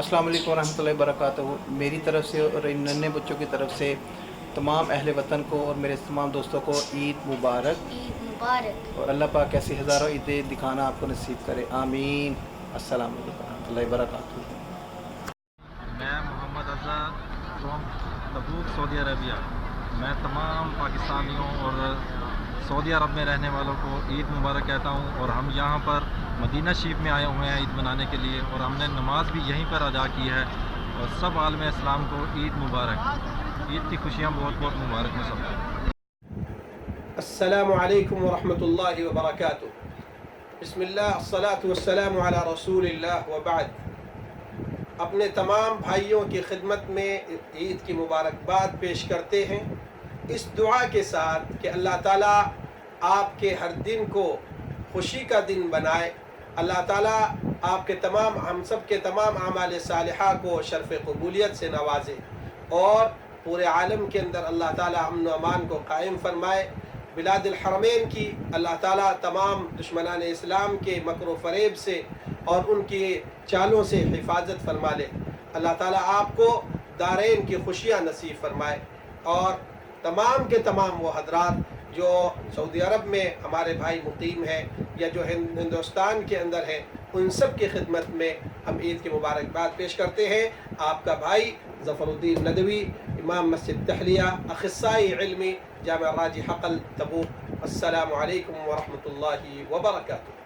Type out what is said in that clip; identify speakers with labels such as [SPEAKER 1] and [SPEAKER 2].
[SPEAKER 1] السلام علیکم ورحمۃ اللہ وبرکاتہ۔ میری طرف سے اور ان ننھے بچوں کی طرف سے تمام اہل وطن کو اور میرے تمام دوستوں کو عید مبارک،
[SPEAKER 2] عید مبارک۔
[SPEAKER 1] اور اللہ پاک ایسی ہزاروں عیدیں دکھانا آپ کو نصیب کرے، آمین۔ السلام علیکم ورحمۃ اللہ وبرکاتہ۔
[SPEAKER 3] میں محمد اظہر فرام تبوک سعودی عربیہ۔ میں تمام پاکستانیوں اور سعودی عرب میں رہنے والوں کو عید مبارک کہتا ہوں، اور ہم یہاں پر مدینہ شریف میں آئے ہوئے ہیں عید منانے کے لیے، اور ہم نے نماز بھی یہیں پر ادا کی ہے، اور سب عالم اسلام کو عید مبارک۔ عید کی خوشیاں بہت بہت مبارک ہیں سب کو۔
[SPEAKER 4] السلام علیکم ورحمۃ اللہ وبرکاتہ۔ بسم اللہ الصلاۃ والسلام علی رسول اللہ وبعد۔ اپنے تمام بھائیوں کی خدمت میں عید کی مبارکباد پیش کرتے ہیں، اس دعا کے ساتھ کہ اللہ تعالیٰ آپ کے ہر دن کو خوشی کا دن بنائے، اللہ تعالیٰ آپ کے تمام ہم سب کے تمام اعمال صالحہ کو شرف قبولیت سے نوازے، اور پورے عالم کے اندر اللہ تعالیٰ امن و امان کو قائم فرمائے۔ بلاد الحرمین کی اللہ تعالیٰ تمام دشمنان اسلام کے مکر و فریب سے اور ان کی چالوں سے حفاظت فرما لے۔ اللہ تعالیٰ آپ کو دارین کی خوشیاں نصیب فرمائے، اور تمام کے تمام وہ حضرات جو سعودی عرب میں ہمارے بھائی مقیم ہیں یا جو ہندوستان کے اندر ہیں، ان سب کی خدمت میں ہم عید کی مبارکباد پیش کرتے ہیں۔ آپ کا بھائی ظفر الدین ندوی، امام مسجد تحلیہ، اخصائی علمی، جامعہ راجی حقل تبوک۔ السلام علیکم ورحمۃ اللہ وبرکاتہ۔